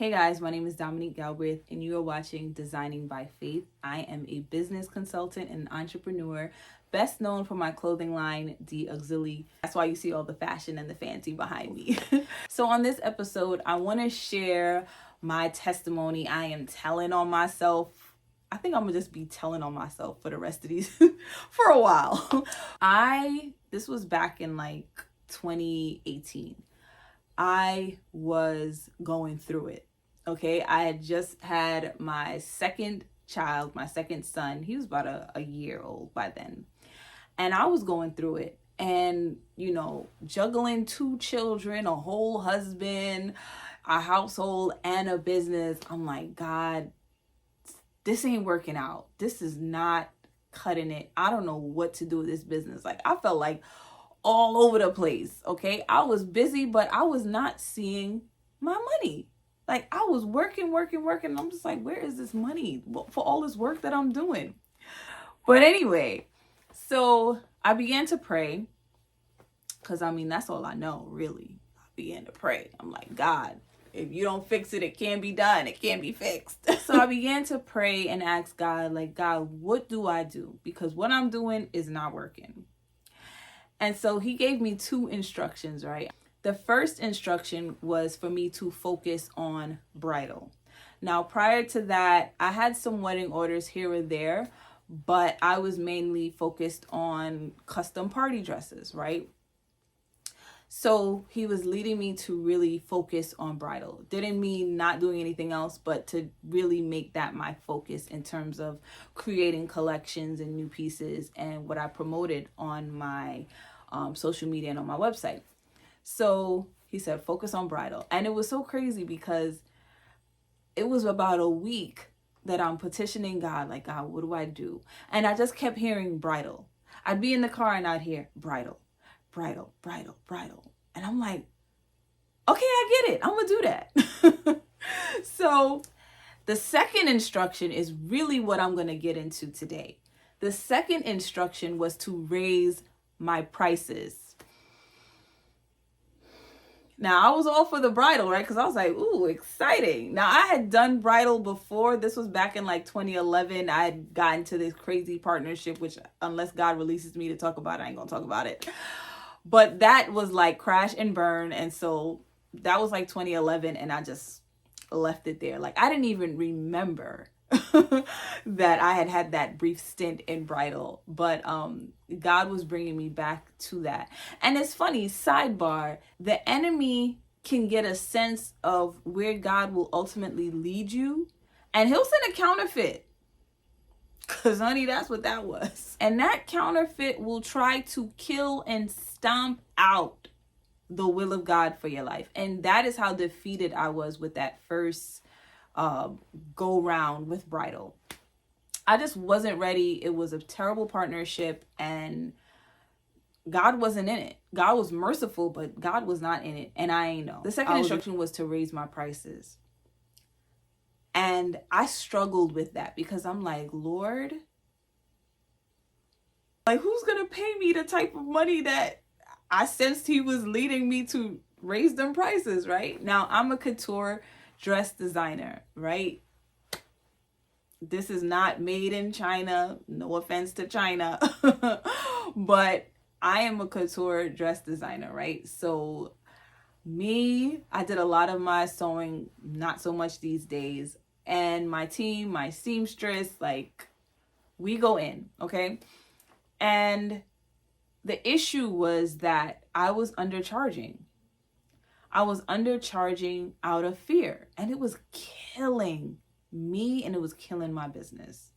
Hey guys, my name is Dominique Galbraith and you are watching Designing by Faith. I am a business consultant and entrepreneur, best known for my clothing line, The Auxiliary. That's why you see all the fashion and the fancy behind me. So on this episode, I want to share my testimony. I am telling on myself. I think I'm gonna just be telling on myself for the rest of these for a while. This was back in like 2018. I was going through it. Okay. I had just had my second child, my second son. He was about a year old by then. And I was going through it. And, juggling two children, a whole husband, a household, and a business. I'm like, God, this ain't working out. This is not cutting it. I don't know what to do with this business. Like, I felt like all over the place. Okay. I was busy, but I was not seeing my money. Like, I was working. And I'm just like, where is this money for all this work that I'm doing? But anyway, so I began to pray because that's all I know, really. I began to pray. I'm like, God, if you don't fix it, it can't be done. It can't be fixed. So I began to pray and ask God, like, God, what do I do? Because what I'm doing is not working. And so he gave me two instructions, right? The first instruction was for me to focus on bridal. Now, prior to that, I had some wedding orders here or there, but I was mainly focused on custom party dresses, right? So he was leading me to really focus on bridal. Didn't mean not doing anything else, but to really make that my focus in terms of creating collections and new pieces and what I promoted on my social media and on my website. So he said, focus on bridal. And it was so crazy because it was about a week that I'm petitioning God, like, God, what do I do? And I just kept hearing bridal. I'd be in the car and I'd hear bridal. And I'm like, okay, I get it. I'm going to do that. So the second instruction is really what I'm going to get into today. The second instruction was to raise my prices. Now, I was all for the bridal, right? Because I was like, ooh, exciting. Now, I had done bridal before. This was back in like 2011. I had gotten to this crazy partnership, which unless God releases me to talk about it, I ain't going to talk about it. But that was like crash and burn. And so that was like 2011. And I just left it there. Like, I didn't even remember that I had that brief stint in bridal. But God was bringing me back to that. And it's funny, sidebar, the enemy can get a sense of where God will ultimately lead you. And he'll send a counterfeit. Because, honey, that's what that was. And that counterfeit will try to kill and stomp out the will of God for your life. And that is how defeated I was with that first go round with bridal. I just wasn't ready. It was a terrible partnership and God wasn't in it. God was merciful, but God was not in it. And I ain't know. The second instruction was to raise my prices. And I struggled with that because I'm like, Lord, like, who's going to pay me the type of money that I sensed he was leading me to raise them prices, right? Now, I'm a couture dress designer, right? This is not made in China. No offense to China. But I am a couture dress designer, right? So I did a lot of my sewing, not so much these days. And my team, my seamstress, like, we go in, okay? And the issue was that I was undercharging. I was undercharging out of fear. And it was killing me and it was killing my business.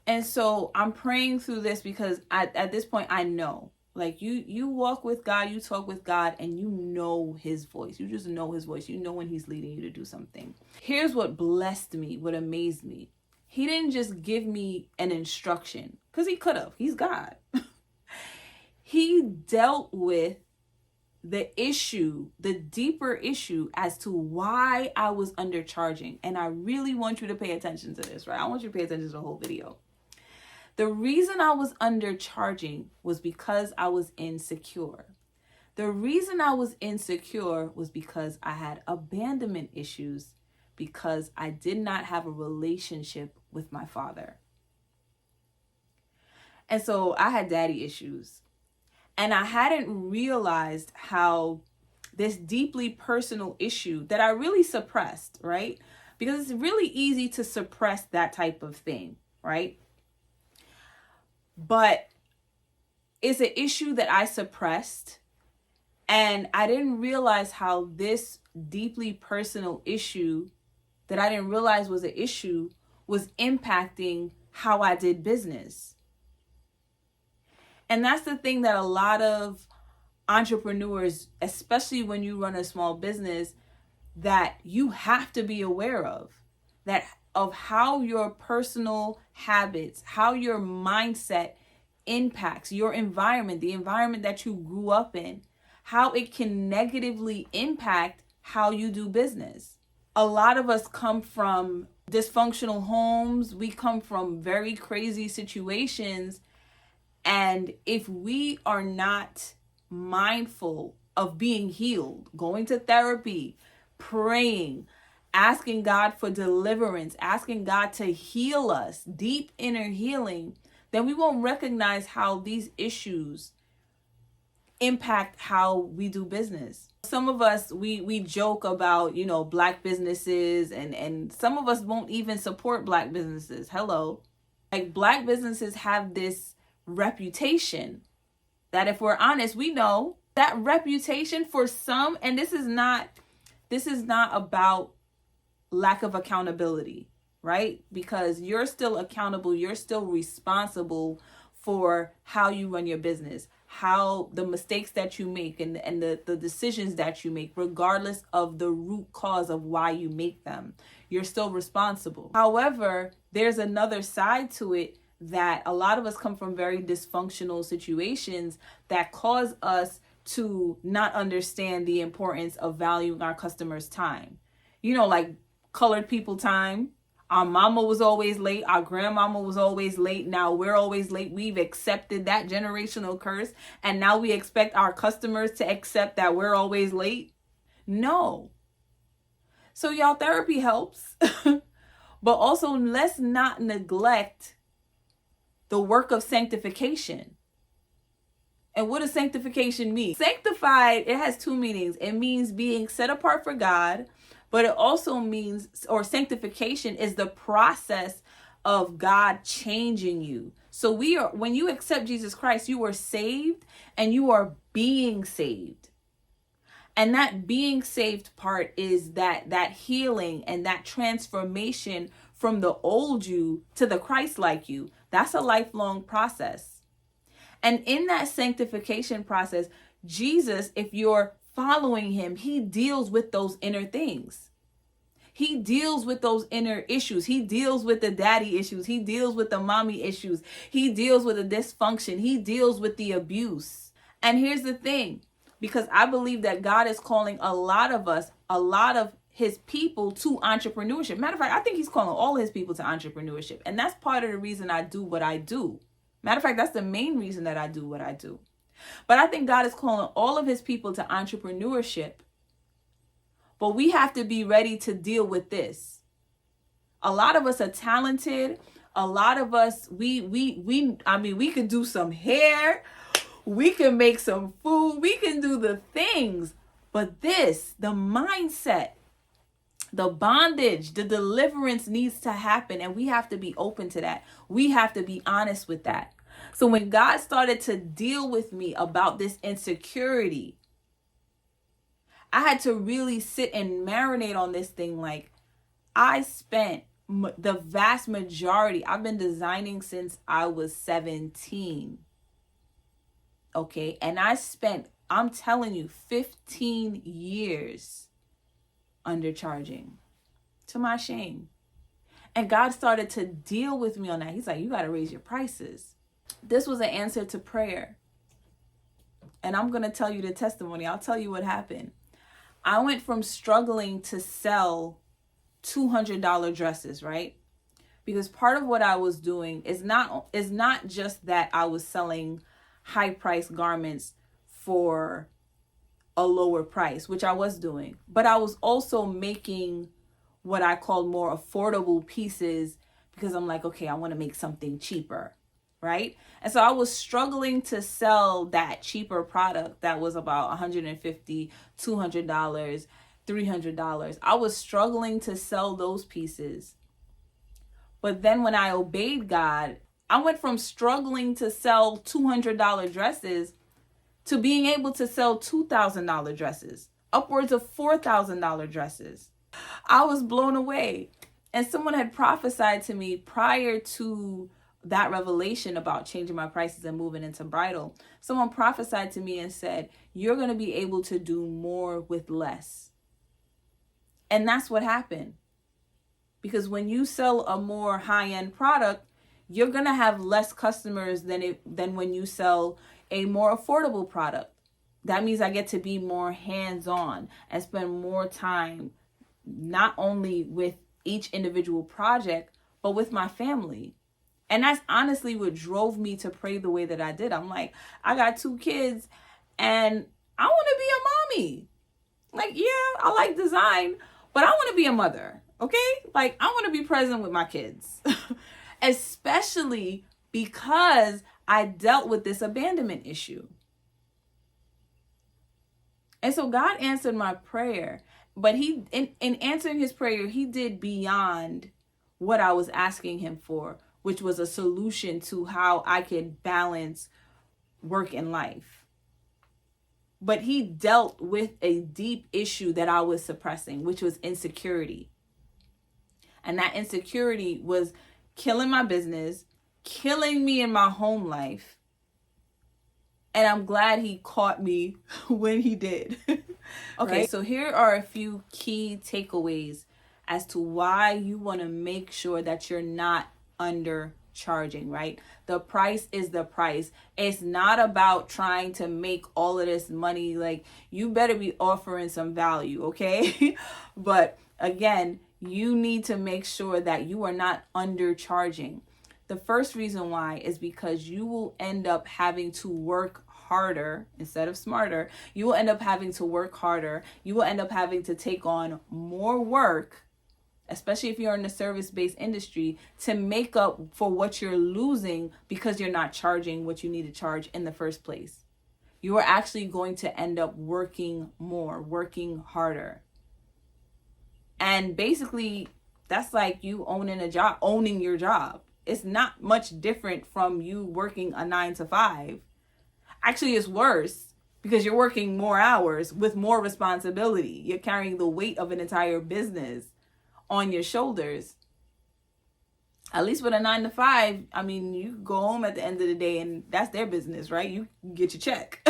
And so I'm praying through this because at this point, I know. Like, you walk with God, you talk with God, and you know his voice. You just know his voice. You know when he's leading you to do something. Here's what blessed me, what amazed me. He didn't just give me an instruction, because he could have. He's God. He dealt with the issue, the deeper issue as to why I was undercharging. And I really want you to pay attention to this, right? I want you to pay attention to the whole video. The reason I was undercharging was because I was insecure. The reason I was insecure was because I had abandonment issues, because I did not have a relationship with my father. And so I had daddy issues. And I hadn't realized how this deeply personal issue that I really suppressed, right? Because it's really easy to suppress that type of thing, right? But it's an issue that I suppressed, and I didn't realize how this deeply personal issue that I didn't realize was an issue was impacting how I did business. And that's the thing that a lot of entrepreneurs, especially when you run a small business, that you have to be aware of, that of how your personal habits, how your mindset impacts your environment, the environment that you grew up in, how it can negatively impact how you do business. A lot of us come from dysfunctional homes. We come from very crazy situations. And if we are not mindful of being healed, going to therapy, praying, asking God for deliverance, asking God to heal us, deep inner healing, then we won't recognize how these issues impact how we do business. Some of us, we joke about, Black businesses, and some of us won't even support Black businesses. Hello. Like, Black businesses have this reputation that, if we're honest, we know that reputation for some, and this is not about lack of accountability, right? Because you're still accountable, you're still responsible for how you run your business, how the mistakes that you make, and the decisions that you make, regardless of the root cause of why you make them. You're still responsible. However, there's another side to it, that a lot of us come from very dysfunctional situations that cause us to not understand the importance of valuing our customers' time. Like colored people time. Our mama was always late. Our grandmama was always late. Now we're always late. We've accepted that generational curse. And now we expect our customers to accept that we're always late. No. So y'all, therapy helps. But also, let's not neglect the work of sanctification. And what does sanctification mean? Sanctified, it has two meanings. It means being set apart for God, but it also means, or sanctification is the process of God changing you. So when you accept Jesus Christ, you are saved and you are being saved. And that being saved part is that healing and that transformation from the old you to the Christ-like you. That's a lifelong process. And in that sanctification process, Jesus, if you're following him, he deals with those inner things. He deals with those inner issues. He deals with the daddy issues. He deals with the mommy issues. He deals with the dysfunction. He deals with the abuse. And here's the thing, because I believe that God is calling a lot of us, a lot of his people, to entrepreneurship. Matter of fact, I think he's calling all his people to entrepreneurship. And that's part of the reason I do what I do. Matter of fact, that's the main reason that I do what I do. But I think God is calling all of his people to entrepreneurship. But we have to be ready to deal with this. A lot of us are talented. A lot of us, we could do some hair. We can make some food. We can do the things. But the mindset, the bondage, the deliverance needs to happen. And we have to be open to that. We have to be honest with that. So when God started to deal with me about this insecurity, I had to really sit and marinate on this thing. Like, I spent the vast majority, I've been designing since I was 17. Okay. And I spent, I'm telling you, 15 years undercharging, to my shame. And God started to deal with me on that. He's like, you got to raise your prices. This was an answer to prayer. And I'm going to tell you the testimony. I'll tell you what happened. I went from struggling to sell $200 dresses, right? Because part of what I was doing is not just that I was selling high price garments for a lower price, which I was doing. But I was also making what I called more affordable pieces because I'm like, okay, I want to make something cheaper, right? And so I was struggling to sell that cheaper product that was about $150, $200, $300. I was struggling to sell those pieces. But then when I obeyed God, I went from struggling to sell $200 dresses to being able to sell $2,000 dresses, upwards of $4,000 dresses. I was blown away. And someone had prophesied to me prior to that revelation about changing my prices and moving into bridal. Someone prophesied to me and said, you're going to be able to do more with less. And that's what happened. Because when you sell a more high-end product, you're going to have less customers than when you sell a more affordable product. That means I get to be more hands-on and spend more time, not only with each individual project, but with my family. And that's honestly what drove me to pray the way that I did. I'm like, I got 2 kids and I want to be a mommy. Like, yeah, I like design, but I want to be a mother. Okay? Like, I want to be present with my kids, especially because I dealt with this abandonment issue. And so God answered my prayer, but he, in answering his prayer, he did beyond what I was asking him for, which was a solution to how I could balance work and life. But he dealt with a deep issue that I was suppressing, which was insecurity. And that insecurity was killing my business, killing me in my home life. And I'm glad he caught me when he did. Okay, right? So here are a few key takeaways as to why you want to make sure that you're not undercharging, right? The price is the price. It's not about trying to make all of this money. Like, you better be offering some value, okay? But again, you need to make sure that you are not undercharging. The first reason why is because you will end up having to work harder instead of smarter. You will end up having to work harder. You will end up having to take on more work, especially if you're in the service-based industry, to make up for what you're losing because you're not charging what you need to charge in the first place. You are actually going to end up working more, working harder. And basically, that's like you owning your job. It's not much different from you working a 9-to-5. Actually, it's worse because you're working more hours with more responsibility. You're carrying the weight of an entire business on your shoulders. At least with a 9-to-5, I mean, you go home at the end of the day and that's their business, right? You get your check.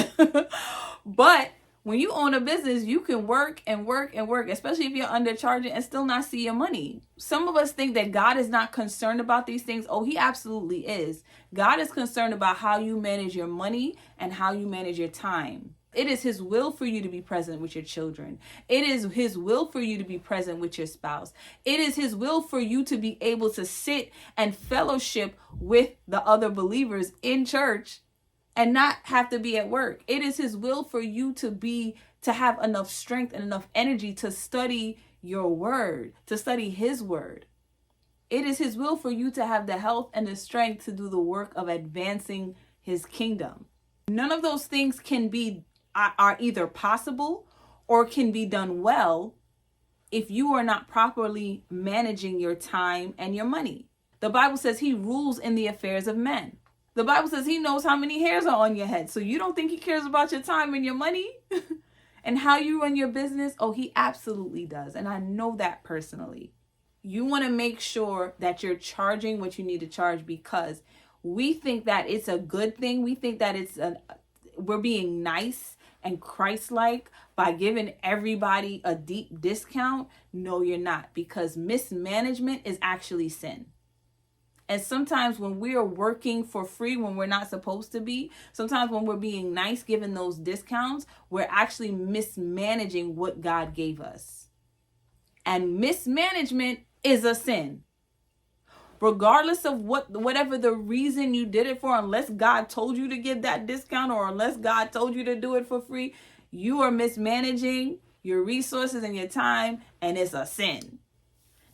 But when you own a business, you can work and work and work, especially if you're undercharging and still not see your money. Some of us think that God is not concerned about these things. Oh, he absolutely is. God is concerned about how you manage your money and how you manage your time. It is his will for you to be present with your children. It is his will for you to be present with your spouse. It is his will for you to be able to sit and fellowship with the other believers in church and not have to be at work. It is his will for you to have enough strength and enough energy to study your word, to study his word. It is his will for you to have the health and the strength to do the work of advancing his kingdom. None of those things are either possible or can be done well if you are not properly managing your time and your money. The Bible says he rules in the affairs of men. The Bible says he knows how many hairs are on your head. So you don't think he cares about your time and your money and how you run your business? Oh, he absolutely does. And I know that personally. You want to make sure that you're charging what you need to charge because we think that it's a good thing. We think that we're being nice and Christ-like by giving everybody a deep discount. No, you're not, because mismanagement is actually sin. And sometimes when we are working for free, when we're not supposed to be, sometimes when we're being nice, giving those discounts, we're actually mismanaging what God gave us. And mismanagement is a sin. Regardless of whatever the reason you did it for, unless God told you to give that discount or unless God told you to do it for free, You are mismanaging your resources and your time, and it's a sin.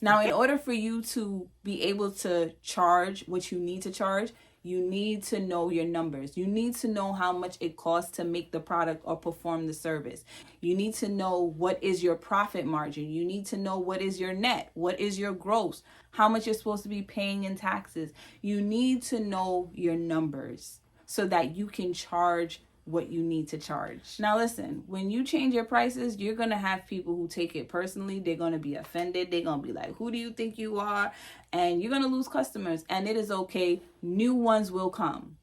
Now, in order for you to be able to charge what you need to charge, you need to know your numbers. You need to know how much it costs to make the product or perform the service. You need to know what is your profit margin. You need to know what is your net, what is your gross, how much you're supposed to be paying in taxes. You need to know your numbers so that you can charge what you need to charge. Now listen, when you change your prices, you're going to have people who take it personally. They're going to be offended. They're going to be like, who do you think you are? And you're going to lose customers, and it is okay. New ones will come.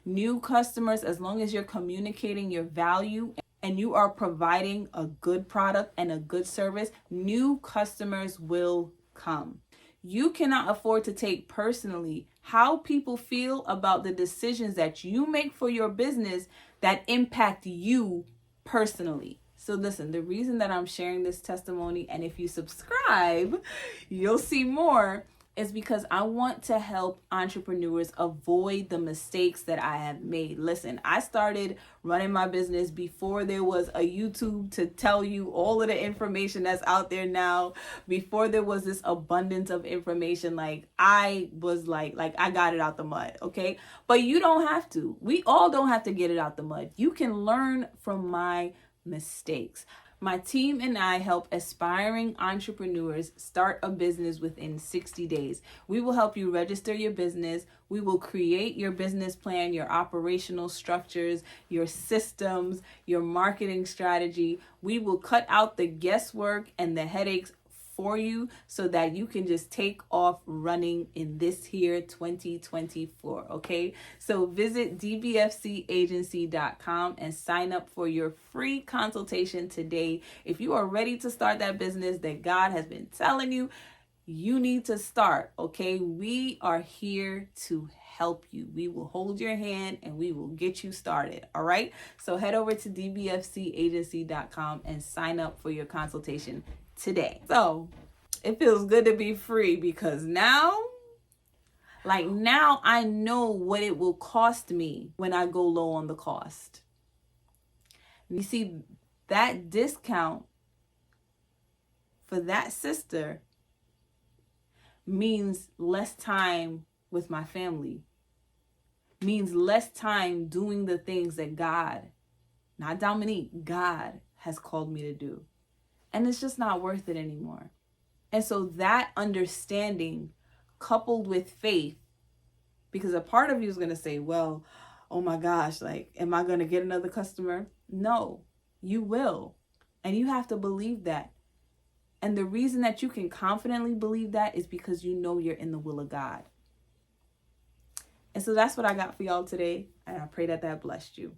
New customers, as long as you're communicating your value and you are providing a good product and a good service, new customers will come. You cannot afford to take personally how people feel about the decisions that you make for your business that impact you personally. So listen, the reason that I'm sharing this testimony, and if you subscribe, you'll see more, is because I want to help entrepreneurs avoid the mistakes that I have made. Listen, I started running my business before there was a YouTube to tell you all of the information that's out there now, before there was this abundance of information. Like I was like I got it out the mud, okay? But you don't have to. We all don't have to get it out the mud. You can learn from my mistakes. My team and I help aspiring entrepreneurs start a business within 60 days. We will help you register your business. We will create your business plan, your operational structures, your systems, your marketing strategy. We will cut out the guesswork and the headaches for you so that you can just take off running in this here 2024, okay? So visit dbfcagency.com and sign up for your free consultation today. If you are ready to start that business that God has been telling you, you need to start, okay? We are here to help you. We will hold your hand and we will get you started, all right? So head over to dbfcagency.com and sign up for your consultation today. So it feels good to be free because now I know what it will cost me when I go low on the cost. You see, that discount for that sister means less time with my family, means less time doing the things that God, not Dominique, God has called me to do. And it's just not worth it anymore. And so that understanding coupled with faith, because a part of you is going to say, well, oh my gosh, like, am I going to get another customer? No, you will. And you have to believe that. And the reason that you can confidently believe that is because you know you're in the will of God. And so that's what I got for y'all today. And I pray that that blessed you.